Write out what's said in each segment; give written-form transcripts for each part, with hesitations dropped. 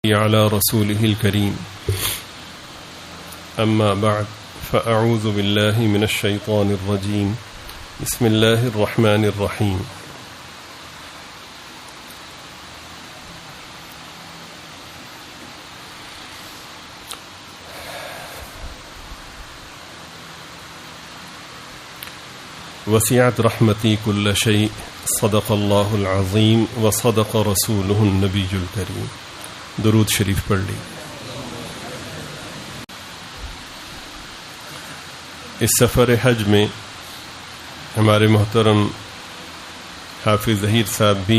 على رسوله الكريم أما بعد فأعوذ بالله من الشيطان الرجيم بسم الله الرحمن الرحيم وسعت رحمتي كل شيء صدق الله العظيم وصدق رسوله النبي الكريم. درود شریف پڑھ لی. اس سفر حج میں ہمارے محترم حافظ ظہیر صاحب بھی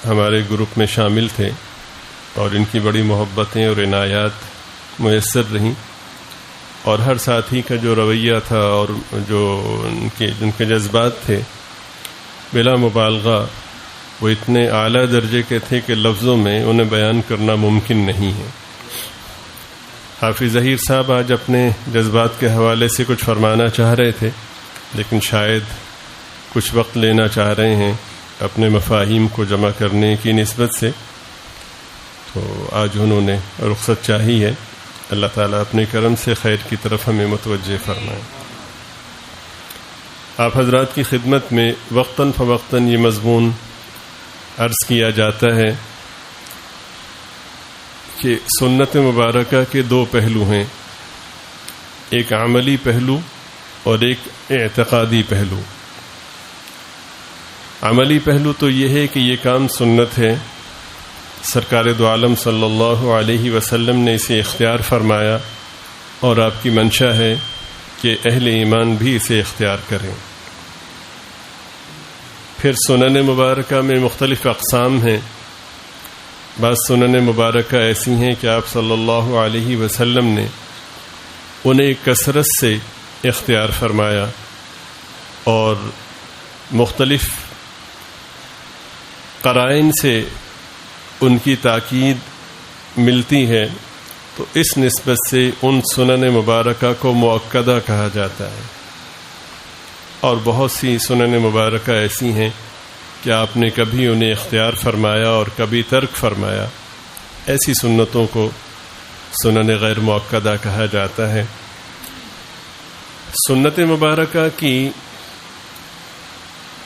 ہمارے گروپ میں شامل تھے اور ان کی بڑی محبتیں اور عنایات میسر رہیں، اور ہر ساتھی کا جو رویہ تھا اور جو ان کے جذبات تھے بلا مبالغہ وہ اتنے اعلیٰ درجے کے تھے کہ لفظوں میں انہیں بیان کرنا ممکن نہیں ہے. حافظ ظہیر صاحب آج اپنے جذبات کے حوالے سے کچھ فرمانا چاہ رہے تھے، لیکن شاید کچھ وقت لینا چاہ رہے ہیں اپنے مفاہیم کو جمع کرنے کی نسبت سے، تو آج انہوں نے رخصت چاہی ہے. اللہ تعالیٰ اپنے کرم سے خیر کی طرف ہمیں متوجہ فرمائیں. آپ حضرات کی خدمت میں وقتاً فوقتاً یہ مضمون عرض کیا جاتا ہے کہ سنت مبارکہ کے دو پہلو ہیں، ایک عملی پہلو اور ایک اعتقادی پہلو. عملی پہلو تو یہ ہے کہ یہ کام سنت ہے، سرکار دو عالم صلی اللہ علیہ وسلم نے اسے اختیار فرمایا اور آپ کی منشا ہے کہ اہل ایمان بھی اسے اختیار کریں. پھر سنن مبارکہ میں مختلف اقسام ہیں. بعض سنن مبارکہ ایسی ہیں کہ آپ صلی اللہ علیہ وسلم نے انہیں کثرت سے اختیار فرمایا اور مختلف قرائن سے ان کی تاکید ملتی ہے، تو اس نسبت سے ان سنن مبارکہ کو مؤکدہ کہا جاتا ہے. اور بہت سی سنن مبارکہ ایسی ہیں کہ آپ نے کبھی انہیں اختیار فرمایا اور کبھی ترک فرمایا. ایسی سنتوں کو سنن غیر مؤکدہ کہا جاتا ہے. سنت مبارکہ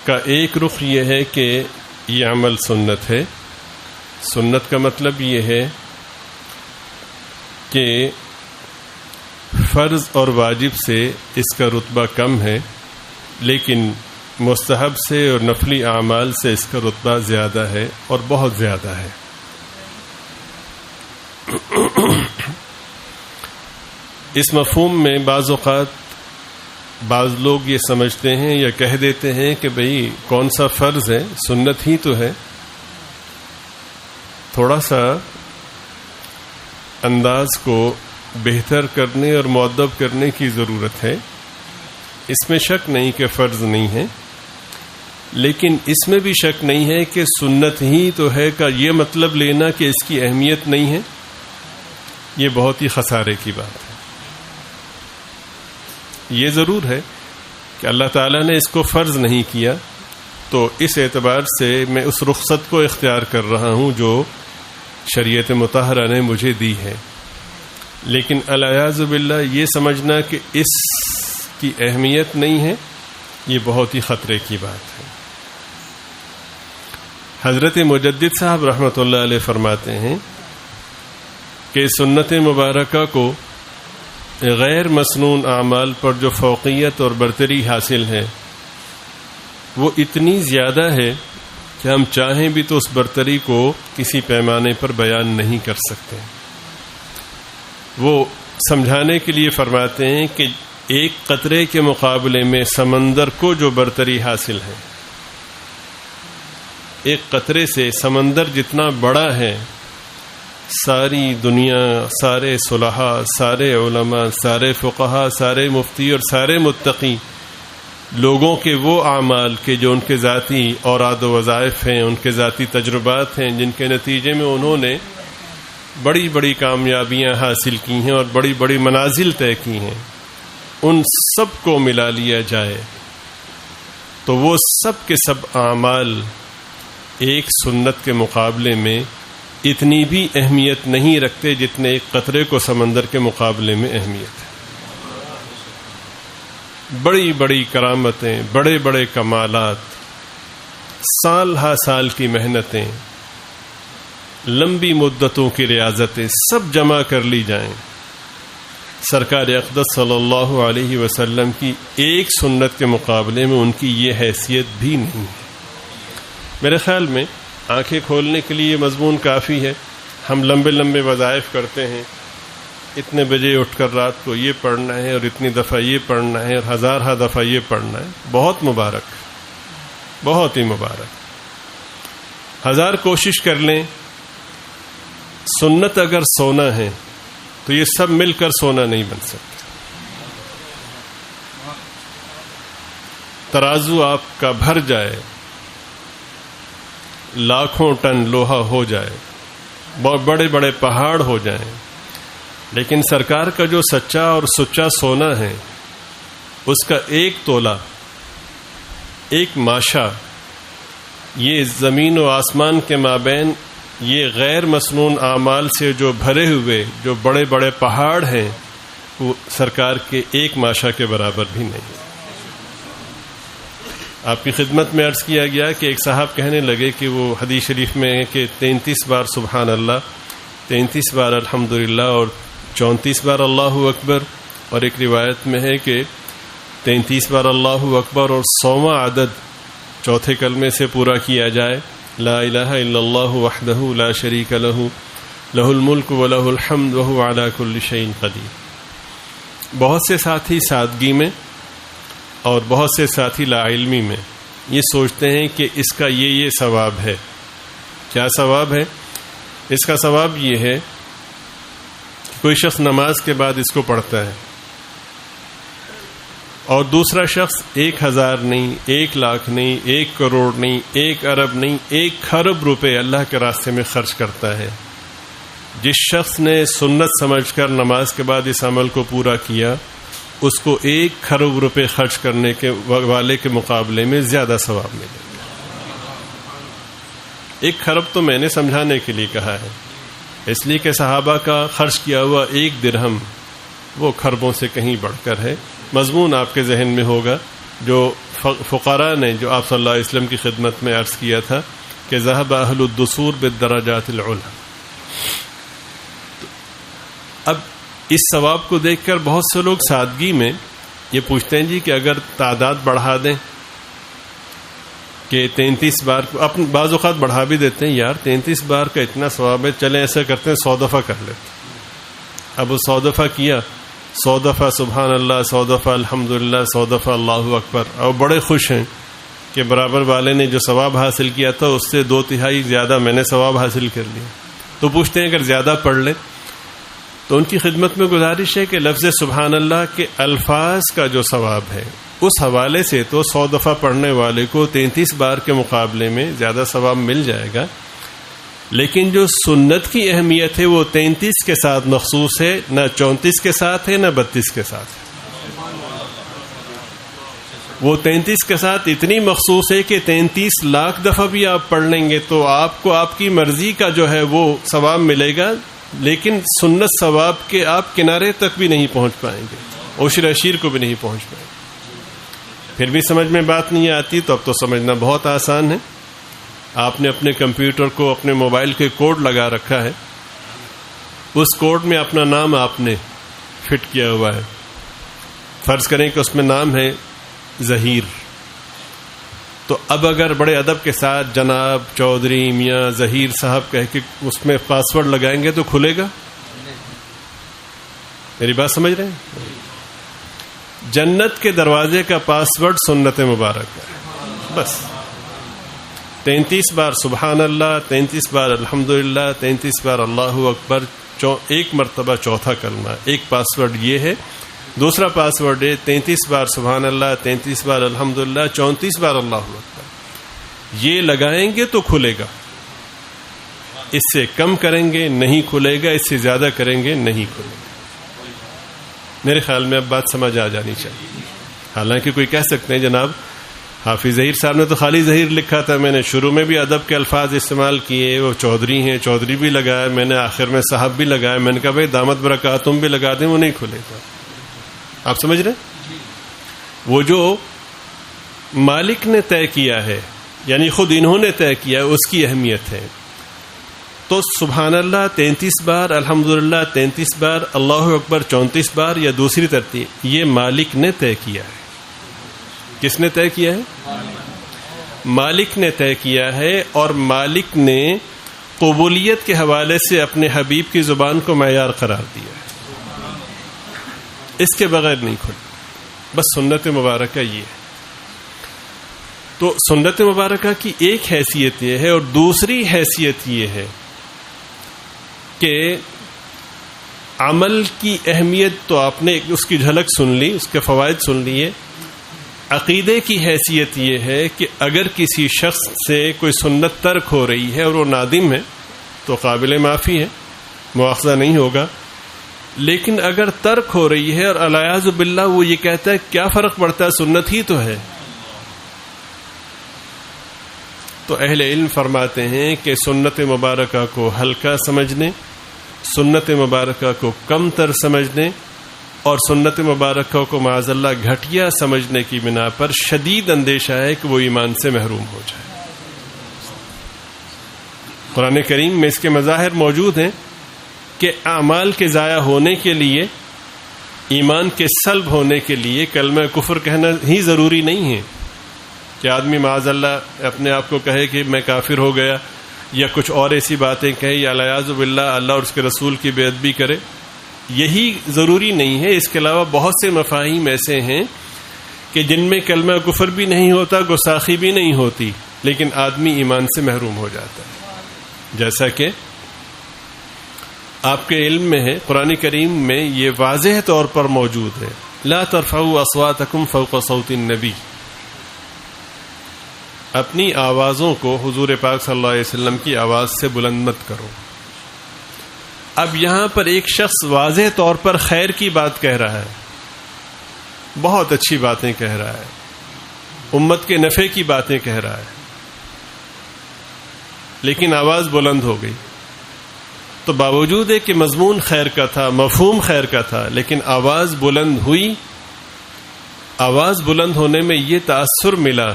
کا ایک رخ یہ ہے کہ یہ عمل سنت ہے. سنت کا مطلب یہ ہے کہ فرض اور واجب سے اس کا رتبہ کم ہے، لیکن مستحب سے اور نفلی اعمال سے اس کا رتبہ زیادہ ہے اور بہت زیادہ ہے. اس مفہوم میں بعض اوقات بعض لوگ یہ سمجھتے ہیں یا کہہ دیتے ہیں کہ بھئی کون سا فرض ہے، سنت ہی تو ہے. تھوڑا سا انداز کو بہتر کرنے اور مؤدب کرنے کی ضرورت ہے. اس میں شک نہیں کہ فرض نہیں ہے، لیکن اس میں بھی شک نہیں ہے کہ سنت ہی تو ہے کا یہ مطلب لینا کہ اس کی اہمیت نہیں ہے، یہ بہت ہی خسارے کی بات ہے. یہ ضرور ہے کہ اللہ تعالیٰ نے اس کو فرض نہیں کیا، تو اس اعتبار سے میں اس رخصت کو اختیار کر رہا ہوں جو شریعت مطہرہ نے مجھے دی ہے. لیکن الیاذ باللہ یہ سمجھنا کہ اس کی اہمیت نہیں ہے، یہ بہت ہی خطرے کی بات ہے. حضرت مجدد صاحب رحمۃ اللہ علیہ فرماتے ہیں کہ سنت مبارکہ کو غیر مسنون اعمال پر جو فوقیت اور برتری حاصل ہے وہ اتنی زیادہ ہے کہ ہم چاہیں بھی تو اس برتری کو کسی پیمانے پر بیان نہیں کر سکتے. وہ سمجھانے کے لیے فرماتے ہیں کہ ایک قطرے کے مقابلے میں سمندر کو جو برتری حاصل ہے، ایک قطرے سے سمندر جتنا بڑا ہے، ساری دنیا، سارے صلحاء، سارے علماء، سارے فقہاء، سارے مفتی اور سارے متقی لوگوں کے وہ اعمال کے جو ان کے ذاتی اوراد و وظائف ہیں، ان کے ذاتی تجربات ہیں، جن کے نتیجے میں انہوں نے بڑی بڑی کامیابیاں حاصل کی ہیں اور بڑی بڑی منازل طے کی ہیں، ان سب کو ملا لیا جائے تو وہ سب کے سب اعمال ایک سنت کے مقابلے میں اتنی بھی اہمیت نہیں رکھتے جتنے ایک قطرے کو سمندر کے مقابلے میں اہمیت ہے. بڑی بڑی کرامتیں، بڑے بڑے کمالات، سال ہا سال کی محنتیں، لمبی مدتوں کی ریاضتیں سب جمع کر لی جائیں، سرکار اقدس صلی اللہ علیہ وسلم کی ایک سنت کے مقابلے میں ان کی یہ حیثیت بھی نہیں ہے. میرے خیال میں آنکھیں کھولنے کے لیے یہ مضمون کافی ہے. ہم لمبے لمبے وظائف کرتے ہیں، اتنے بجے اٹھ کر رات کو یہ پڑھنا ہے اور اتنی دفعہ یہ پڑھنا ہے اور ہزارہ دفعہ یہ پڑھنا ہے. بہت مبارک، بہت ہی مبارک. ہزار کوشش کر لیں، سنت اگر سونا ہے تو یہ سب مل کر سونا نہیں بن سکتا. ترازو آپ کا بھر جائے، لاکھوں ٹن لوہا ہو جائے، بہت بڑے بڑے پہاڑ ہو جائیں، لیکن سرکار کا جو سچا اور سچا سونا ہے اس کا ایک تولہ، ایک ماشا، یہ زمین و آسمان کے مابین یہ غیر مسنون اعمال سے جو بھرے ہوئے جو بڑے بڑے پہاڑ ہیں، وہ سرکار کے ایک ماشا کے برابر بھی نہیں. آپ کی خدمت میں عرض کیا گیا کہ ایک صاحب کہنے لگے کہ وہ حدیث شریف میں ہے کہ 33 بار سبحان اللہ، 33 بار الحمدللہ اور 34 بار اللہ اکبر، اور ایک روایت میں ہے کہ 33 بار اللہ اکبر اور 100واں عدد چوتھے کلمے سے پورا کیا جائے، لا الہ الا اللہ وحدہ لا شریک لہ لہ الملک ولہ الحمد وہو علی کل شیء قدیر. بہت سے ساتھی سادگی میں اور بہت سے ساتھی لا علمی میں یہ سوچتے ہیں کہ اس کا یہ ثواب ہے. کیا ثواب ہے؟ اس کا ثواب یہ ہے کہ کوئی شخص نماز کے بعد اس کو پڑھتا ہے اور دوسرا شخص 1000 نہیں، 1 لاکھ نہیں، 1 کروڑ نہیں، 1 ارب نہیں، 1 خرب روپے اللہ کے راستے میں خرچ کرتا ہے. جس شخص نے سنت سمجھ کر نماز کے بعد اس عمل کو پورا کیا، اس کو 1 خرب روپے خرچ کرنے کے والے کے مقابلے میں زیادہ ثواب ملے گا. 1 خرب تو میں نے سمجھانے کے لیے کہا ہے، اس لیے کہ صحابہ کا خرچ کیا ہوا 1 درہم وہ خربوں سے کہیں بڑھ کر ہے. مضمون آپ کے ذہن میں ہوگا جو فقراء نے جو آپ صلی اللہ علیہ وسلم کی خدمت میں عرض کیا تھا کہ ذهب اہل الدثور بالدرجات العلی. اب اس ثواب کو دیکھ کر بہت سے لوگ سادگی میں یہ پوچھتے ہیں جی کہ اگر تعداد بڑھا دیں کہ 33 بار کو، اپنے بعض اوقات بڑھا بھی دیتے ہیں، یار 33 بار کا اتنا ثواب ہے، چلیں ایسا کرتے ہیں 100 دفعہ کر لیتے. اب وہ 100 دفعہ کیا، 100 دفعہ سبحان اللہ، 100 دفعہ الحمدللہ، 100 دفعہ اللہ اکبر، اور بڑے خوش ہیں کہ برابر والے نے جو ثواب حاصل کیا تھا اس سے 2/3 زیادہ میں نے ثواب حاصل کر لیا. تو پوچھتے ہیں اگر زیادہ پڑھ لیں تو ان کی خدمت میں گزارش ہے کہ لفظ سبحان اللہ کے الفاظ کا جو ثواب ہے اس حوالے سے تو 100 دفعہ پڑھنے والے کو 33 بار کے مقابلے میں زیادہ ثواب مل جائے گا، لیکن جو سنت کی اہمیت ہے وہ 33 کے ساتھ مخصوص ہے، نہ 34 کے ساتھ ہے، نہ 32 کے ساتھ ہے. وہ 33 کے ساتھ اتنی مخصوص ہے کہ 33 لاکھ دفعہ بھی آپ پڑھ لیں گے تو آپ کو آپ کی مرضی کا جو ہے وہ ثواب ملے گا، لیکن سنت ثواب کے آپ کنارے تک بھی نہیں پہنچ پائیں گے، عشر عشیر کو بھی نہیں پہنچ پائیں گے. پھر بھی سمجھ میں بات نہیں آتی تو اب تو سمجھنا بہت آسان ہے. آپ نے اپنے کمپیوٹر کو اپنے موبائل کے کوڈ لگا رکھا ہے، اس کوڈ میں اپنا نام آپ نے فٹ کیا ہوا ہے. فرض کریں کہ اس میں نام ہے ظہیر، تو اب اگر بڑے ادب کے ساتھ جناب چودھری میاں ظہیر صاحب کہہ کے اس میں پاس ورڈ لگائیں گے تو کھلے گا؟ میری بات سمجھ رہے ہیں؟ جنت کے دروازے کا پاس ورڈ سنت مبارک ہے. بس 33 بار سبحان اللہ، 33 بار الحمدللہ، 33 بار اللہ اکبر، 1 مرتبہ چوتھا کلمہ. ایک پاس ورڈ یہ ہے. دوسرا پاس ورڈ ہے 33 بار سبحان اللہ، 33 بار الحمدللہ، 34 بار اللہ اکبر. یہ لگائیں گے تو کھلے گا، اس سے کم کریں گے نہیں کھلے گا، اس سے زیادہ کریں گے نہیں کھلے گا. میرے خیال میں اب بات سمجھ آ جانی چاہیے. حالانکہ کوئی کہہ سکتے ہیں جناب حافظ ظہیر صاحب نے تو خالی ظہیر لکھا تھا، میں نے شروع میں بھی ادب کے الفاظ استعمال کیے، وہ چودھری ہیں چودھری بھی لگایا، میں نے آخر میں صاحب بھی لگایا، میں نے کہا بھائی دامت برکاتہم بھی لگا دیں، وہ نہیں کھلے گا. آپ سمجھ رہے ہیں؟ وہ جو مالک نے طے کیا ہے، یعنی خود انہوں نے طے کیا ہے، اس کی اہمیت ہے. تو سبحان اللہ 33 بار، الحمدللہ 33 بار، اللہ اکبر 34 بار، یا دوسری ترتیب، یہ مالک نے طے کیا ہے. کس نے طے کیا ہے؟ مالک نے طے کیا ہے، اور مالک نے قبولیت کے حوالے سے اپنے حبیب کی زبان کو معیار قرار دیا ہے. اس کے بغیر نہیں کھل. بس سنت مبارکہ یہ ہے. تو سنت مبارکہ کی ایک حیثیت یہ ہے، اور دوسری حیثیت یہ ہے کہ عمل کی اہمیت تو آپ نے اس کی جھلک سن لی، اس کے فوائد سن لیے. عقیدے کی حیثیت یہ ہے کہ اگر کسی شخص سے کوئی سنت ترک ہو رہی ہے اور وہ نادم ہے تو قابل معافی ہے، مواخذہ نہیں ہوگا. لیکن اگر ترک ہو رہی ہے اور الیاذ باللہ وہ یہ کہتا ہے کیا فرق پڑتا ہے، سنت ہی تو ہے، تو اہل علم فرماتے ہیں کہ سنت مبارکہ کو ہلکا سمجھنے، سنت مبارکہ کو کم تر سمجھنے، اور سنت مبارکہ کو معاذ اللہ گھٹیا سمجھنے کی بنا پر شدید اندیشہ ہے کہ وہ ایمان سے محروم ہو جائے. قرآن کریم میں اس کے مظاہر موجود ہیں کہ اعمال کے ضائع ہونے کے لیے، ایمان کے سلب ہونے کے لیے کلمہ کفر کہنا ہی ضروری نہیں ہے کہ آدمی معاذ اللہ اپنے آپ کو کہے کہ میں کافر ہو گیا، یا کچھ اور ایسی باتیں کہے، یا الیاذ باللہ اللہ اور اس کے رسول کی بے ادبی کرے. یہی ضروری نہیں ہے. اس کے علاوہ بہت سے مفاہیم ایسے ہیں کہ جن میں کلمہ کفر بھی نہیں ہوتا، گستاخی بھی نہیں ہوتی، لیکن آدمی ایمان سے محروم ہو جاتا ہے. جیسا کہ آپ کے علم میں ہے، قرآن کریم میں یہ واضح طور پر موجود ہے، لا ترفعوا اصواتکم فوق صوت النبی. اپنی آوازوں کو حضور پاک صلی اللہ علیہ وسلم کی آواز سے بلند مت کرو. اب یہاں پر ایک شخص واضح طور پر خیر کی بات کہہ رہا ہے، بہت اچھی باتیں کہہ رہا ہے، امت کے نفع کی باتیں کہہ رہا ہے، لیکن آواز بلند ہو گئی. تو باوجود ہے کہ مضمون خیر کا تھا، مفہوم خیر کا تھا، لیکن آواز بلند ہوئی. آواز بلند ہونے میں یہ تاثر ملا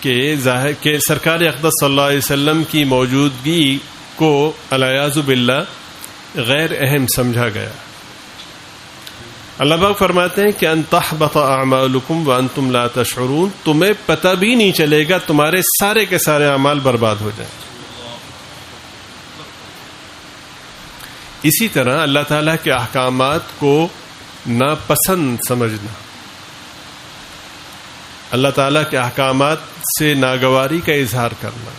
کہ سرکار اقدس صلی اللہ علیہ وسلم کی موجودگی کو الیاذ باللہ غیر اہم سمجھا گیا. اللہ پاک فرماتے ہیں کہ ان تحبط اعمالکم وانتم لا تشعرون، تمہیں پتہ بھی نہیں چلے گا، تمہارے سارے کے سارے اعمال برباد ہو جائیں. اسی طرح اللہ تعالیٰ کے احکامات کو ناپسند سمجھنا، اللہ تعالیٰ کے احکامات سے ناگواری کا اظہار کرنا،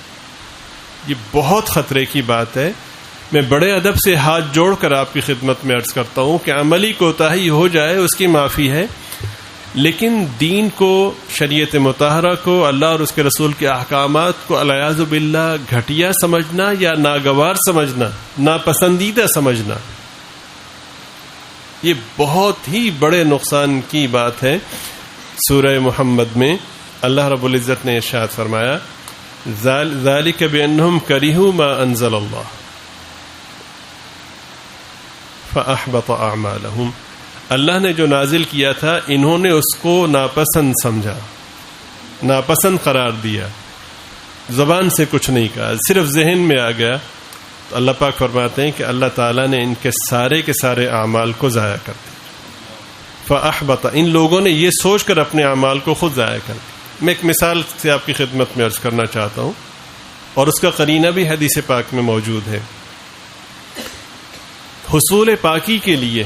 یہ بہت خطرے کی بات ہے. میں بڑے ادب سے ہاتھ جوڑ کر آپ کی خدمت میں عرض کرتا ہوں کہ عملی کوتاہی ہو جائے اس کی معافی ہے، لیکن دین کو، شریعت مطہرہ کو، اللہ اور اس کے رسول کے احکامات کو الیاذ باللہ گھٹیا سمجھنا یا ناگوار سمجھنا، ناپسندیدہ سمجھنا، یہ بہت ہی بڑے نقصان کی بات ہے. سورہ محمد میں اللہ رب العزت نے ارشاد فرمایا ذالک بانہم کرہوا ما انزل اللہ فاحبط اعمالہم. اللہ نے جو نازل کیا تھا انہوں نے اس کو ناپسند سمجھا، ناپسند قرار دیا، زبان سے کچھ نہیں کہا، صرف ذہن میں آ گیا. تو اللہ پاک فرماتے ہیں کہ اللہ تعالیٰ نے ان کے سارے اعمال کو ضائع کر دیا. فاحبط، ان لوگوں نے یہ سوچ کر اپنے اعمال کو خود ضائع کر دیا. میں ایک مثال سے آپ کی خدمت میں عرض کرنا چاہتا ہوں، اور اس کا قرینہ بھی حدیث پاک میں موجود ہے. حصول پاکی کے لیے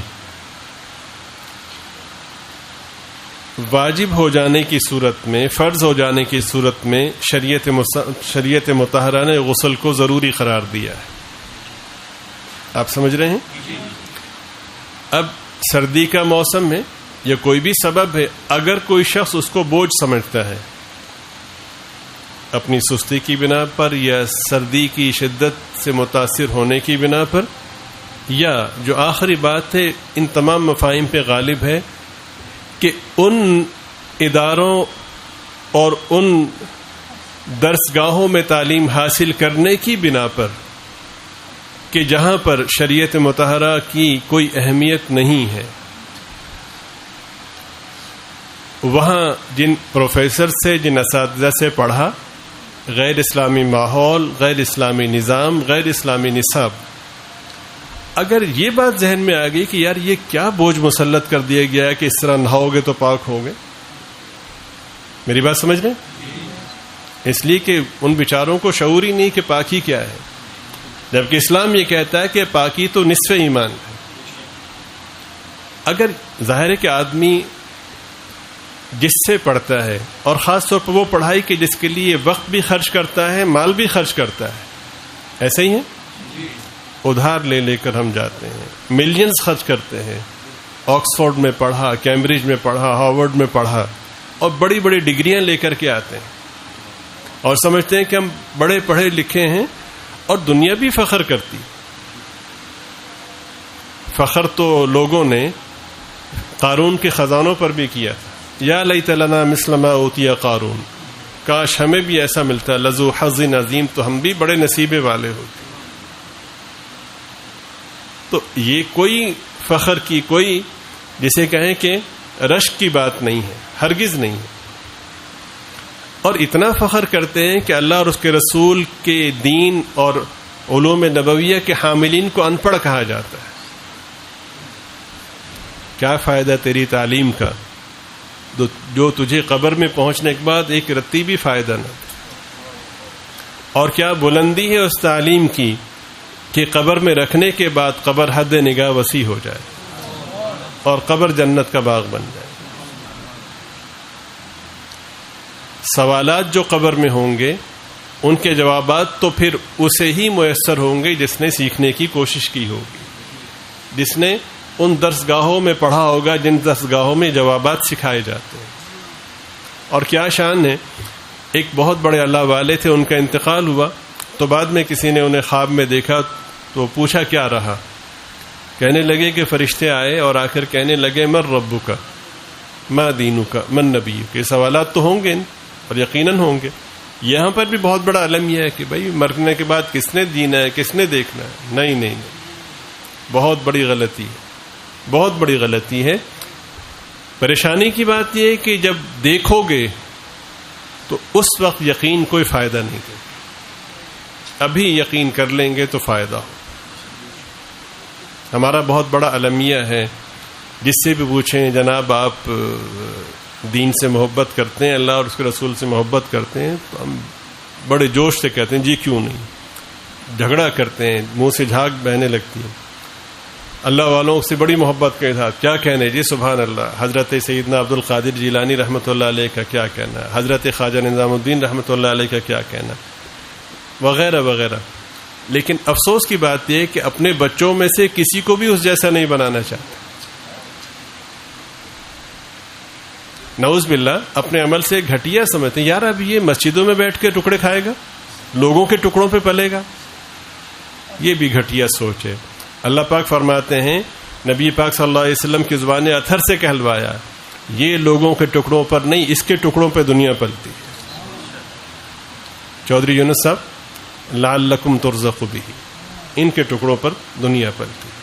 واجب ہو جانے کی صورت میں، فرض ہو جانے کی صورت میں شریعت مطہرہ نے غسل کو ضروری قرار دیا ہے. آپ سمجھ رہے ہیں؟ اب سردی کا موسم ہے یا کوئی بھی سبب ہے، اگر کوئی شخص اس کو بوجھ سمجھتا ہے اپنی سستی کی بنا پر، یا سردی کی شدت سے متاثر ہونے کی بنا پر، یا جو آخری بات ہے ان تمام مفاہیم پہ غالب ہے کہ ان اداروں اور ان درسگاہوں میں تعلیم حاصل کرنے کی بنا پر کہ جہاں پر شریعت مطہرہ کی کوئی اہمیت نہیں ہے، وہاں جن پروفیسر سے، جن اساتذہ سے پڑھا، غیر اسلامی ماحول، غیر اسلامی نظام، غیر اسلامی نصاب، اگر یہ بات ذہن میں آ گئی کہ یار یہ کیا بوجھ مسلط کر دیا گیا ہے کہ اس طرح نہاؤ گے تو پاک ہوگے، میری بات سمجھ رہے ہیں؟ اس لیے کہ ان بیچاروں کو شعور ہی نہیں کہ پاکی کیا ہے، جبکہ اسلام یہ کہتا ہے کہ پاکی تو نصف ایمان ہے۔ اگر ظاہر ہے کہ آدمی جس سے پڑھتا ہے، اور خاص طور پر وہ پڑھائی کہ جس کے لیے وقت بھی خرچ کرتا ہے، مال بھی خرچ کرتا ہے، ایسے ہی ہے، ادھار لے لے کر ہم جاتے ہیں، ملینز خرچ کرتے ہیں، آکسفورڈ میں پڑھا، کیمبرج میں پڑھا، ہارورڈ میں پڑھا، اور بڑی بڑی ڈگریاں لے کر کے آتے ہیں اور سمجھتے ہیں کہ ہم بڑے پڑھے لکھے ہیں، اور دنیا بھی فخر کرتی۔ فخر تو لوگوں نے قارون کے خزانوں پر بھی کیا تھا، یا لیت لنا مثل ما اوتی قارون، کاش ہمیں بھی ایسا ملتا، لذو حظ عظیم، تو ہم بھی بڑے نصیبے والے ہوتے۔ تو یہ کوئی فخر کی، کوئی جسے کہیں کہ رشک کی بات نہیں ہے، ہرگز نہیں ہے۔ اور اتنا فخر کرتے ہیں کہ اللہ اور اس کے رسول کے دین اور علوم نبویہ کے حاملین کو ان پڑھ کہا جاتا ہے۔ کیا فائدہ تیری تعلیم کا جو تجھے قبر میں پہنچنے کے بعد ایک رتی بھی فائدہ نہ دے، اور کیا بلندی ہے اس تعلیم کی کہ قبر میں رکھنے کے بعد قبر حد نگاہ وسیع ہو جائے اور قبر جنت کا باغ بن جائے۔ سوالات جو قبر میں ہوں گے ان کے جوابات تو پھر اسے ہی میسر ہوں گے جس نے سیکھنے کی کوشش کی ہوگی، جس نے ان درسگاہوں میں پڑھا ہوگا جن درسگاہوں میں جوابات سکھائے جاتے ہیں۔ اور کیا شان ہے، ایک بہت بڑے اللہ والے تھے، ان کا انتقال ہوا تو بعد میں کسی نے انہیں خواب میں دیکھا تو پوچھا کیا رہا، کہنے لگے کہ فرشتے آئے اور آ کر کہنے لگے من ربک ما دینک من نبیک۔ یہ سوالات تو ہوں گے اور یقیناً ہوں گے۔ یہاں پر بھی بہت بڑا علم یہ ہے کہ بھائی مرنے کے بعد کس نے جینا ہے، کس نے دیکھنا ہے، نہیں نہیں نہیں، بہت بڑی غلطی ہے، بہت بڑی غلطی ہے۔ پریشانی کی بات یہ ہے کہ جب دیکھو گے تو اس وقت یقین کوئی فائدہ نہیں دے گا، ابھی یقین کر لیں گے تو فائدہ ہو۔ ہمارا بہت بڑا المیہ ہے، جس سے بھی پوچھیں جناب آپ دین سے محبت کرتے ہیں، اللہ اور اس کے رسول سے محبت کرتے ہیں، تو ہم بڑے جوش سے کہتے ہیں جی کیوں نہیں، جھگڑا کرتے ہیں، منہ سے جھاگ بہنے لگتی ہے۔ اللہ والوں سے بڑی محبت کے ساتھ کیا کہنے، جی سبحان اللہ، حضرت سیدنا عبد القادر جیلانی رحمۃ اللہ علیہ کا کیا کہنا، حضرت خواجہ نظام الدین رحمۃ اللہ علیہ کا کیا کہنا، وغیرہ وغیرہ۔ لیکن افسوس کی بات یہ ہے کہ اپنے بچوں میں سے کسی کو بھی اس جیسا نہیں بنانا چاہتے، نعوذ باللہ، اپنے عمل سے گھٹیا سمجھتے ہیں، یار اب یہ مسجدوں میں بیٹھ کے ٹکڑے کھائے گا، لوگوں کے ٹکڑوں پہ پلے گا، یہ بھی گھٹیا سوچ ہے۔ اللہ پاک فرماتے ہیں، نبی پاک صلی اللہ علیہ وسلم کی زبان اطہر سے کہلوایا، یہ لوگوں کے ٹکڑوں پر نہیں، اس کے ٹکڑوں پہ دنیا پلتی ہے۔ چودھری یونس صاحب، لعلکم ترزقوا بہ، ان کے ٹکڑوں پر دنیا پلتی ہے۔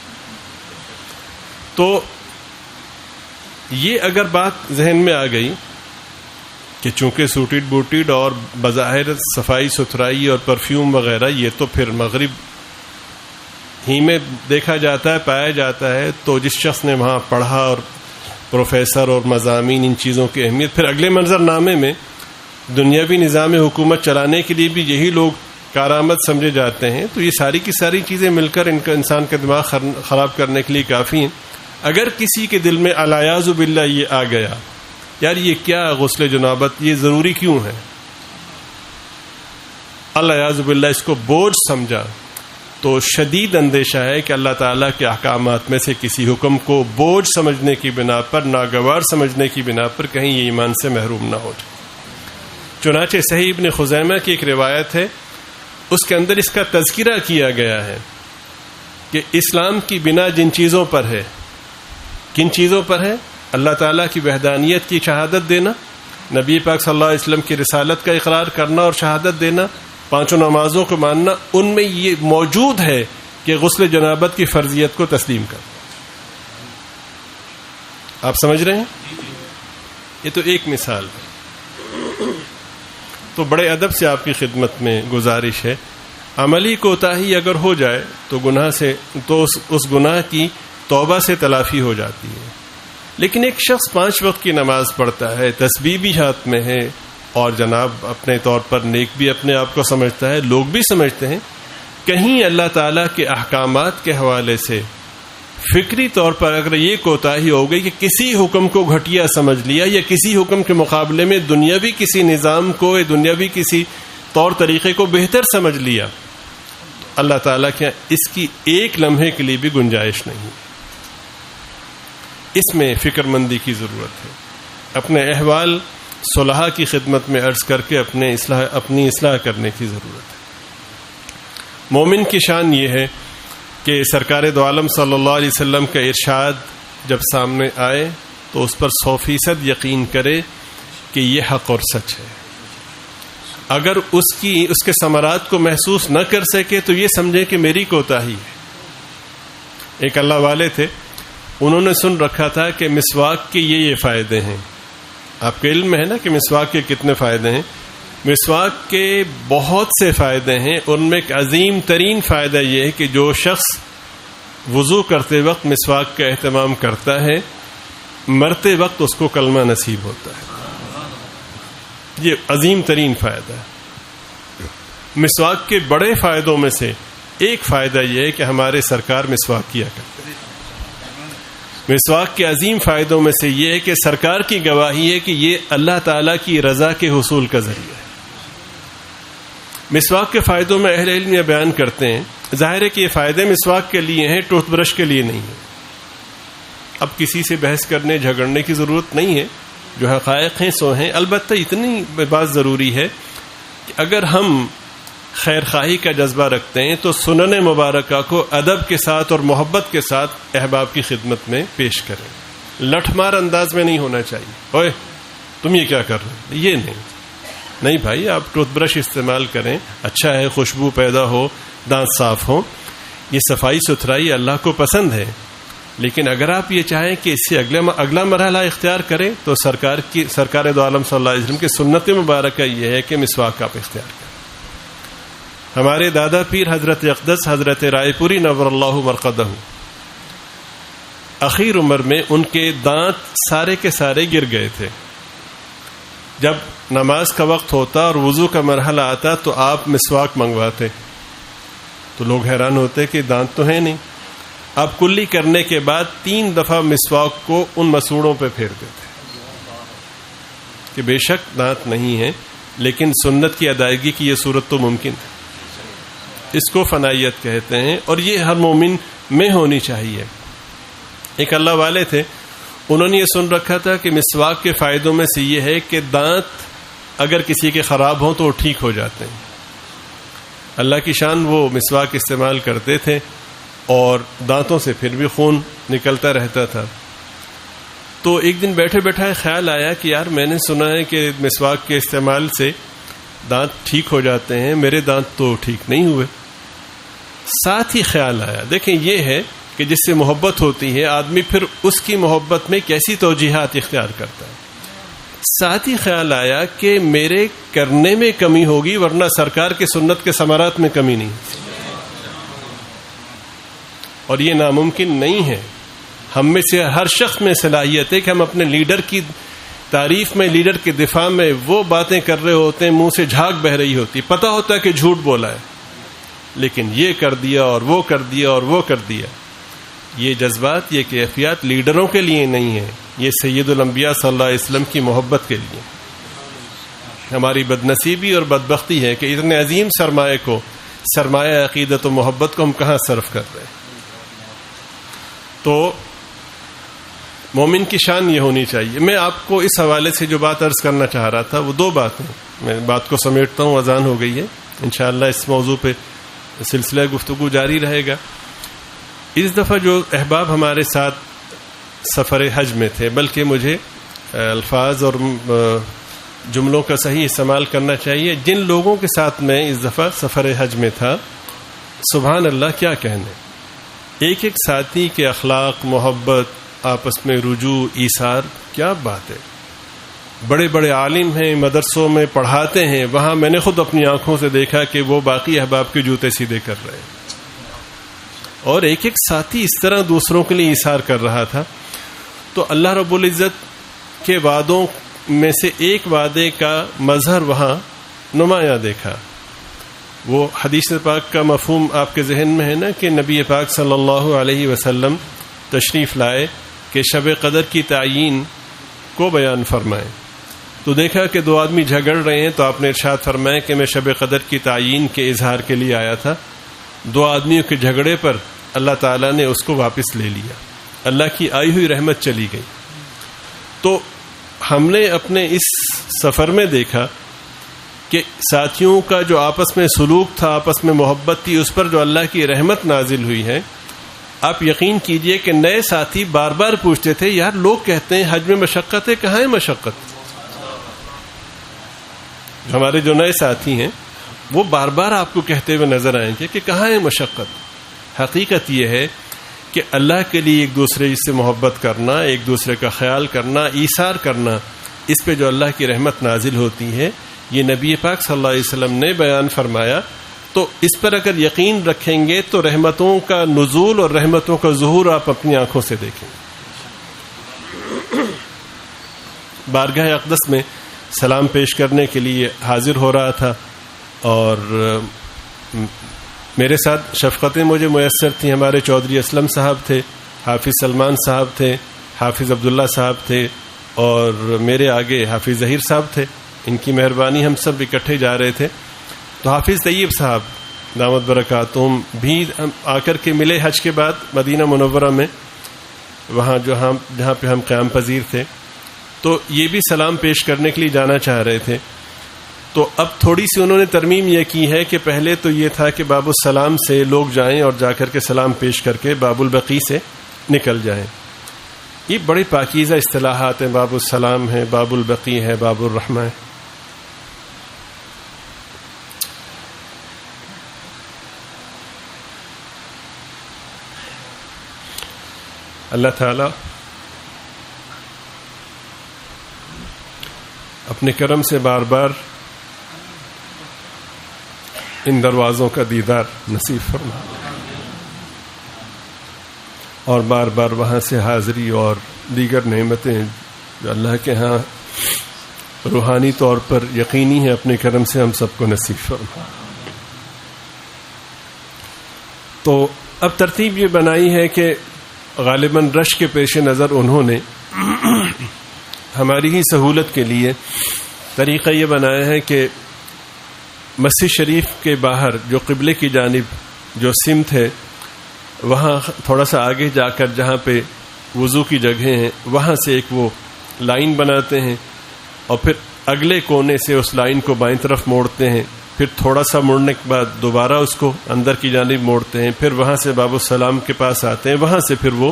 تو یہ اگر بات ذہن میں آ گئی کہ چونکہ سوٹیڈ بوٹیڈ اور بظاہر صفائی ستھرائی اور پرفیوم وغیرہ یہ تو پھر مغرب ہی میں دیکھا جاتا ہے، پایا جاتا ہے، تو جس شخص نے وہاں پڑھا اور پروفیسر اور مضامین ان چیزوں کی اہمیت، پھر اگلے منظر نامے میں دنیاوی نظام حکومت چلانے کے لیے بھی یہی لوگ کارآمد سمجھے جاتے ہیں، تو یہ ساری کی ساری چیزیں مل کر ان کا انسان کا دماغ خراب کرنے کے لیے کافی ہیں۔ اگر کسی کے دل میں الیاذ باللہ یہ آ گیا، یار یہ کیا غسل جنابت، یہ ضروری کیوں ہے، الیاذ باللہ اس کو بوجھ سمجھا، تو شدید اندیشہ ہے کہ اللہ تعالیٰ کے احکامات میں سے کسی حکم کو بوجھ سمجھنے کی بنا پر، ناگوار سمجھنے کی بنا پر کہیں یہ ایمان سے محروم نہ ہو جائے۔ چنانچہ صحیح ابن خزیمہ کی ایک روایت ہے، اس کے اندر اس کا تذکرہ کیا گیا ہے کہ اسلام کی بنا جن چیزوں پر ہے، کن چیزوں پر ہے؟ اللہ تعالیٰ کی وحدانیت کی شہادت دینا، نبی پاک صلی اللہ علیہ وسلم کی رسالت کا اقرار کرنا اور شہادت دینا، 5 نمازوں کو ماننا، ان میں یہ موجود ہے کہ غسل جنابت کی فرضیت کو تسلیم کرنا۔ آپ سمجھ رہے ہیں؟ یہ تو ایک مثال ہے۔ تو بڑے ادب سے آپ کی خدمت میں گزارش ہے، عملی کوتاہی اگر ہو جائے تو گناہ سے تو اس گناہ کی توبہ سے تلافی ہو جاتی ہے۔ لیکن ایک شخص 5 وقت کی نماز پڑھتا ہے، تسبیح بھی ہاتھ میں ہے، اور جناب اپنے طور پر نیک بھی اپنے آپ کو سمجھتا ہے، لوگ بھی سمجھتے ہیں، کہیں اللہ تعالیٰ کے احکامات کے حوالے سے فکری طور پر اگر یہ کوتاہی ہو گئی کہ کسی حکم کو گھٹیا سمجھ لیا، یا کسی حکم کے مقابلے میں دنیاوی کسی نظام کو، دنیاوی کسی طور طریقے کو بہتر سمجھ لیا، تو اللہ تعالیٰ کے اس کی ایک لمحے کے لیے بھی گنجائش نہیں۔ اس میں فکر مندی کی ضرورت ہے، اپنے احوال صلحاء کی خدمت میں عرض کر کے اپنی اصلاح کرنے کی ضرورت ہے۔ مومن کی شان یہ ہے کہ سرکار دو عالم صلی اللہ علیہ وسلم کا ارشاد جب سامنے آئے تو اس پر 100% یقین کرے کہ یہ حق اور سچ ہے۔ اگر اس کے ثمرات کو محسوس نہ کر سکے تو یہ سمجھے کہ میری کوتاہی ہے۔ ایک اللہ والے تھے، انہوں نے سن رکھا تھا کہ مسواک کے یہ فائدے ہیں۔ آپ کے علم میں ہے نا کہ مسواک کے کتنے فائدے ہیں؟ مسواک کے بہت سے فائدے ہیں، ان میں ایک عظیم ترین فائدہ یہ ہے کہ جو شخص وضو کرتے وقت مسواک کا اہتمام کرتا ہے، مرتے وقت اس کو کلمہ نصیب ہوتا ہے۔ یہ عظیم ترین فائدہ ہے۔ مسواک کے بڑے فائدوں میں سے ایک فائدہ یہ ہے کہ ہمارے سرکار مسواک کیا کرتے ہیں۔ مسواک کے عظیم فائدوں میں سے یہ ہے کہ سرکار کی گواہی ہے کہ یہ اللہ تعالیٰ کی رضا کے حصول کا ذریعہ ہے۔ مسواک کے فائدوں میں اہل علم یہ بیان کرتے ہیں، ظاہر ہے کہ یہ فائدے مسواک کے لیے ہیں، ٹوتھ برش کے لیے نہیں ہیں۔ اب کسی سے بحث کرنے جھگڑنے کی ضرورت نہیں ہے، جو حقائق ہیں سو ہیں۔ البتہ اتنی بات ضروری ہے کہ اگر ہم خیر خواہی کا جذبہ رکھتے ہیں تو سنن مبارکہ کو ادب کے ساتھ اور محبت کے ساتھ احباب کی خدمت میں پیش کریں۔ لٹھ مار انداز میں نہیں ہونا چاہیے، اوئے تم یہ کیا کر رہے ہیں، یہ نہیں بھائی، آپ ٹوتھ برش استعمال کریں، اچھا ہے، خوشبو پیدا ہو، دانت صاف ہو، یہ صفائی ستھرائی اللہ کو پسند ہے۔ لیکن اگر آپ یہ چاہیں کہ اس سے اگلا مرحلہ اختیار کریں تو سرکار دو عالم صلی اللہ علیہ وسلم کی سنت مبارکہ یہ ہے کہ مسواک آپ اختیار کریں۔ ہمارے دادا پیر حضرت اقدس حضرت رائے پوری نور اللہ مرقدہ اخیر عمر میں ان کے دانت سارے کے سارے گر گئے تھے۔ جب نماز کا وقت ہوتا اور وضو کا مرحلہ آتا تو آپ مسواک منگواتے، تو لوگ حیران ہوتے کہ دانت تو ہیں نہیں۔ آپ کلی کرنے کے بعد 3 دفعہ مسواک کو ان مسوڑوں پہ پھیر دیتے کہ بے شک دانت نہیں ہیں، لیکن سنت کی ادائیگی کی یہ صورت تو ممکن ہے۔ اس کو فنائیت کہتے ہیں، اور یہ ہر مومن میں ہونی چاہیے۔ ایک اللہ والے تھے، انہوں نے یہ سن رکھا تھا کہ مسواک کے فائدوں میں سے یہ ہے کہ دانت اگر کسی کے خراب ہوں تو وہ ٹھیک ہو جاتے ہیں۔ اللہ کی شان، وہ مسواک استعمال کرتے تھے اور دانتوں سے پھر بھی خون نکلتا رہتا تھا۔ تو ایک دن بیٹھے بیٹھے خیال آیا کہ یار میں نے سنا ہے کہ مسواک کے استعمال سے دانت ٹھیک ہو جاتے ہیں، میرے دانت تو ٹھیک نہیں ہوئے۔ ساتھ ہی خیال آیا، دیکھیں یہ ہے کہ جس سے محبت ہوتی ہے آدمی پھر اس کی محبت میں کیسی توجیحات اختیار کرتا ہے۔ ساتھ ہی خیال آیا کہ میرے کرنے میں کمی ہوگی، ورنہ سرکار کے سنت کے ثمرات میں کمی نہیں، اور یہ ناممکن نہیں ہے۔ ہم میں سے ہر شخص میں صلاحیت ہے کہ ہم اپنے لیڈر کی تعریف میں، لیڈر کے دفاع میں وہ باتیں کر رہے ہوتے ہیں، منہ سے جھاگ بہ رہی ہوتی، پتہ ہوتا ہے کہ جھوٹ بولا ہے، لیکن یہ کر دیا اور وہ کر دیا اور وہ کر دیا۔ یہ جذبات، یہ کیفیات لیڈروں کے لیے نہیں ہے، یہ سید الانبیاء صلی اللہ علیہ وسلم کی محبت کے لیے۔ ہماری بدنصیبی اور بدبختی ہے کہ اتنے عظیم سرمایہ کو، سرمایہ عقیدت و محبت کو ہم کہاں صرف کر رہے ہیں۔ تو مومن کی شان یہ ہونی چاہیے۔ میں آپ کو اس حوالے سے جو بات عرض کرنا چاہ رہا تھا وہ 2 باتیں، میں بات کو سمیٹتا ہوں، اذان ہو گئی ہے، انشاءاللہ اس موضوع پہ سلسلہ گفتگو جاری رہے گا۔ اس دفعہ جو احباب ہمارے ساتھ سفر حج میں تھے، بلکہ مجھے الفاظ اور جملوں کا صحیح استعمال کرنا چاہیے. جن لوگوں کے ساتھ میں اس دفعہ سفر حج میں تھا، سبحان اللہ کیا کہنے، ایک ایک ساتھی کے اخلاق، محبت، آپس میں رجوع، ایثار، کیا بات ہے. بڑے بڑے عالم ہیں، مدرسوں میں پڑھاتے ہیں، وہاں میں نے خود اپنی آنکھوں سے دیکھا کہ وہ باقی احباب کے جوتے سیدھے کر رہے ہیں، اور ایک ایک ساتھی اس طرح دوسروں کے لیے ایثار کر رہا تھا. تو اللہ رب العزت کے وعدوں میں سے ایک وعدے کا مظہر وہاں نمایاں دیکھا. وہ حدیث پاک کا مفہوم آپ کے ذہن میں ہے نا کہ نبی پاک صلی اللہ علیہ وسلم تشریف لائے کہ شب قدر کی تعیین کو بیان فرمائے. تو دیکھا کہ دو آدمی جھگڑ رہے ہیں، تو آپ نے ارشاد فرمایا کہ میں شب قدر کی تعیین کے اظہار کے لیے آیا تھا. دو آدمیوں کے جھگڑے پر اللہ تعالیٰ نے اس کو واپس لے لیا، اللہ کی آئی ہوئی رحمت چلی گئی. تو ہم نے اپنے اس سفر میں دیکھا کہ ساتھیوں کا جو آپس میں سلوک تھا، آپس میں محبت تھی، اس پر جو اللہ کی رحمت نازل ہوئی ہے. آپ یقین کیجئے کہ نئے ساتھی بار بار پوچھتے تھے، یار لوگ کہتے ہیں حج میں مشقت ہے، کہاں ہے مشقت؟ ہمارے جو نئے ساتھی ہیں وہ بار بار آپ کو کہتے ہوئے نظر آئیں گے کہ کہاں ہے مشقت. حقیقت یہ ہے کہ اللہ کے لیے ایک دوسرے سے محبت کرنا، ایک دوسرے کا خیال کرنا، ایثار کرنا، اس پہ جو اللہ کی رحمت نازل ہوتی ہے، یہ نبی پاک صلی اللہ علیہ وسلم نے بیان فرمایا. تو اس پر اگر یقین رکھیں گے تو رحمتوں کا نزول اور رحمتوں کا ظہور آپ اپنی آنکھوں سے دیکھیں. بارگاہ اقدس میں سلام پیش کرنے کے لیے حاضر ہو رہا تھا، اور میرے ساتھ شفقتیں مجھے میسر تھیں. ہمارے چودھری اسلم صاحب تھے، حافظ سلمان صاحب تھے، حافظ عبداللہ صاحب تھے، اور میرے آگے حافظ ظہیر صاحب تھے. ان کی مہربانی ہم سب اکٹھے جا رہے تھے. تو حافظ طیب صاحب دامت برکاتہم بھی آ کر کے ملے حج کے بعد مدینہ منورہ میں، وہاں جہاں پہ ہم قیام پذیر تھے. تو یہ بھی سلام پیش کرنے کے لیے جانا چاہ رہے تھے. تو اب تھوڑی سی انہوں نے ترمیم یہ کی ہے کہ پہلے تو یہ تھا کہ باب السلام سے لوگ جائیں اور جا کر کے سلام پیش کر کے باب البقی سے نکل جائیں. یہ بڑے پاکیزہ اصطلاحات ہیں، باب السلام ہے، باب البقی ہے، باب الرحمہ ہے. اللہ تعالی اپنے کرم سے بار بار ان دروازوں کا دیدار نصیب فرما، اور بار بار وہاں سے حاضری اور دیگر نعمتیں جو اللہ کے ہاں روحانی طور پر یقینی ہے، اپنے کرم سے ہم سب کو نصیب فرما. تو اب ترتیب یہ بنائی ہے کہ غالباً رش کے پیش نظر انہوں نے ہماری ہی سہولت کے لیے طریقہ یہ بنایا ہے کہ مسجد شریف کے باہر جو قبلے کی جانب جو سمت ہے، وہاں تھوڑا سا آگے جا کر جہاں پہ وضو کی جگہیں ہیں، وہاں سے ایک وہ لائن بناتے ہیں، اور پھر اگلے کونے سے اس لائن کو بائیں طرف موڑتے ہیں، پھر تھوڑا سا مڑنے کے بعد دوبارہ اس کو اندر کی جانب موڑتے ہیں، پھر وہاں سے باب السلام کے پاس آتے ہیں، وہاں سے پھر وہ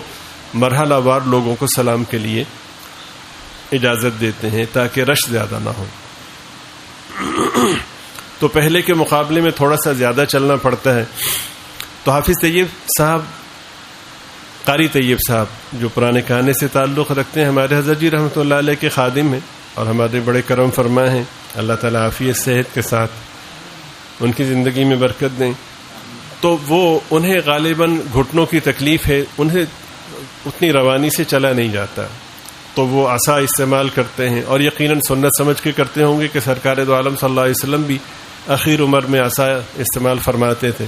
مرحلہ وار لوگوں کو سلام کے لیے اجازت دیتے ہیں تاکہ رش زیادہ نہ ہو. تو پہلے کے مقابلے میں تھوڑا سا زیادہ چلنا پڑتا ہے. تو حافظ طیب صاحب، قاری طیب صاحب جو پرانے کہانے سے تعلق رکھتے ہیں، ہمارے حضرت جی رحمۃ اللہ علیہ کے خادم ہیں اور ہمارے بڑے کرم فرما ہیں. اللہ تعالیٰ عافیت صحت کے ساتھ ان کی زندگی میں برکت دیں. تو وہ انہیں غالباً گھٹنوں کی تکلیف ہے، انہیں اتنی روانی سے چلا نہیں جاتا، تو وہ عصا استعمال کرتے ہیں، اور یقیناً سنت سمجھ کے کرتے ہوں گے کہ سرکار دو عالم صلی اللہ علیہ وسلم بھی اخیر عمر میں عصا استعمال فرماتے تھے.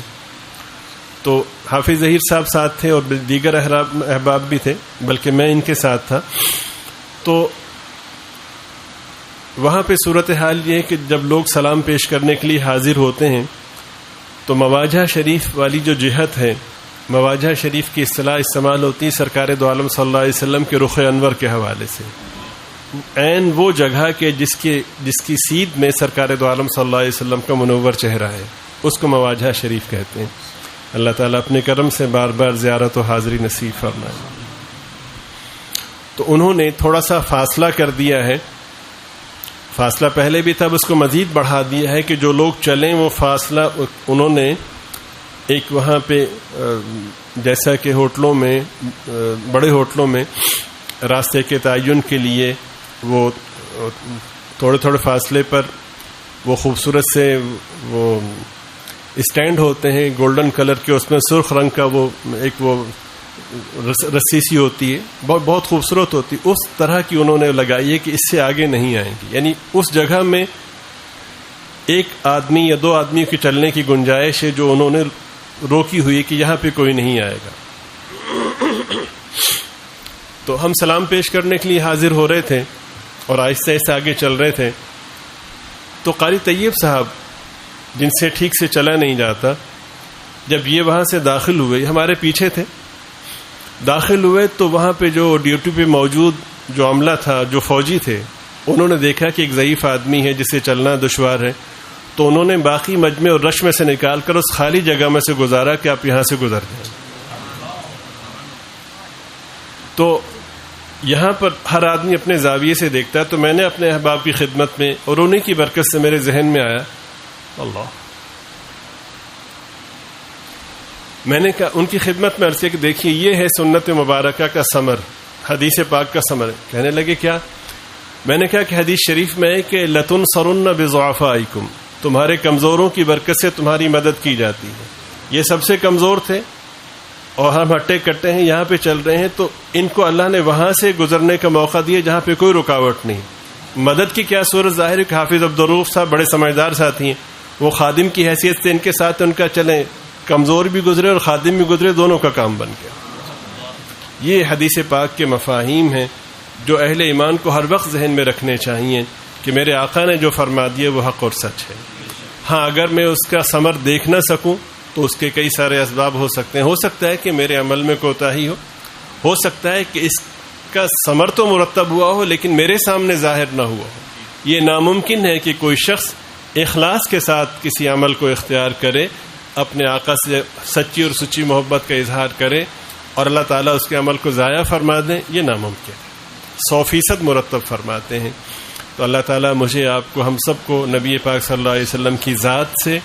تو حافظ ظہیر صاحب ساتھ تھے اور دیگر احباب بھی تھے، بلکہ میں ان کے ساتھ تھا. تو وہاں پہ صورتحال یہ ہے کہ جب لوگ سلام پیش کرنے کے لیے حاضر ہوتے ہیں تو مواجہ شریف والی جو جہت ہے، مواجہ شریف کی اصطلاح استعمال ہوتی ہے سرکار دو عالم صلی اللہ علیہ وسلم کے رخ انور کے حوالے سے. عین وہ جگہ کے جس کی سیدھ میں سرکار دو عالم صلی اللہ علیہ وسلم کا منور چہرہ ہے، اس کو مواجہ شریف کہتے ہیں. اللہ تعالیٰ اپنے کرم سے بار بار زیارت و حاضری نصیب فرمائے. تو انہوں نے تھوڑا سا فاصلہ کر دیا ہے. فاصلہ پہلے بھی تھا، اب اس کو مزید بڑھا دیا ہے کہ جو لوگ چلیں وہ فاصلہ انہوں نے ایک وہاں پہ جیسا کہ ہوٹلوں میں، بڑے ہوٹلوں میں راستے کے تعین کے لیے وہ تھوڑے تھوڑے فاصلے پر وہ خوبصورت سے وہ اسٹینڈ ہوتے ہیں گولڈن کلر کے، اس میں سرخ رنگ کا وہ ایک وہ رسی سی ہوتی ہے، بہت خوبصورت ہوتی ہے، اس طرح کی انہوں نے لگائی ہے کہ اس سے آگے نہیں آئیں گی، یعنی اس جگہ میں ایک آدمی یا دو آدمی کے چلنے کی گنجائش ہے جو انہوں نے روکی ہوئی ہے کہ یہاں پہ کوئی نہیں آئے گا۔ تو ہم سلام پیش کرنے کے لیے حاضر ہو رہے تھے اور آہستہ آہستہ آگے چل رہے تھے، تو قاری طیب صاحب جن سے ٹھیک سے چلا نہیں جاتا، جب یہ وہاں سے داخل ہوئے، ہمارے پیچھے تھے، داخل ہوئے تو وہاں پہ جو ڈیوٹی پہ موجود جو عملہ تھا، جو فوجی تھے، انہوں نے دیکھا کہ ایک ضعیف آدمی ہے جسے چلنا دشوار ہے، تو انہوں نے باقی مجمع اور رش میں سے نکال کر اس خالی جگہ میں سے گزارا کہ آپ یہاں سے گزر جائیں۔ تو یہاں پر ہر آدمی اپنے زاویے سے دیکھتا ہے، تو میں نے اپنے احباب کی خدمت میں اور انہیں کی برکت سے میرے ذہن میں آیا، اللہ، میں نے کہا ان کی خدمت میں عرض کیا کہ دیکھیے یہ ہے سنت مبارکہ کا ثمر، حدیث پاک کا ثمر۔ کہنے لگے کیا؟ میں نے کہا کہ حدیث شریف میں ہے کہ لَتُنْصَرُنَّ بِضُعَفَائِكُمْ، تمہارے کمزوروں کی برکت سے تمہاری مدد کی جاتی ہے۔ یہ سب سے کمزور تھے اور ہم ہٹے کٹے ہیں، یہاں پہ چل رہے ہیں، تو ان کو اللہ نے وہاں سے گزرنے کا موقع دیا جہاں پہ کوئی رکاوٹ نہیں۔ مدد کی کیا صورت ظاہر ہے کہ حافظ عبدالرؤوف صاحب بڑے سمجھدار ساتھی ہیں، وہ خادم کی حیثیت سے ان کے ساتھ ان کا چلیں، کمزور بھی گزرے اور خادم بھی گزرے، دونوں کا کام بن گیا۔ یہ حدیث پاک کے مفاہیم ہیں جو اہل ایمان کو ہر وقت ذہن میں رکھنے چاہیے کہ میرے آقا نے جو فرما دیا وہ حق اور سچ ہے۔ ہاں اگر میں اس کا ثمر دیکھ نہ سکوں تو اس کے کئی سارے اسباب ہو سکتے ہیں، ہو سکتا ہے کہ میرے عمل میں کوتاہی ہو سکتا ہے کہ اس کا ثمر تو مرتب ہوا ہو لیکن میرے سامنے ظاہر نہ ہوا ہو۔ یہ ناممکن ہے کہ کوئی شخص اخلاص کے ساتھ کسی عمل کو اختیار کرے، اپنے آقا سے سچی اور سچی محبت کا اظہار کرے اور اللہ تعالیٰ اس کے عمل کو ضائع فرما دیں، یہ ناممکن ہے۔ 100% مرتب فرماتے ہیں۔ تو اللہ تعالیٰ مجھے، آپ کو، ہم سب کو نبی پاک صلی اللہ علیہ وسلم کی ذات سے،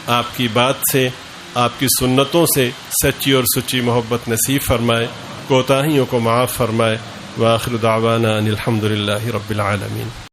آپ کی بات سے، آپ کی سنتوں سے سچی اور سچی محبت نصیب فرمائے، کوتاہیوں کو معاف فرمائے۔ وآخر دعوانا ان الحمد للہ رب العالمین۔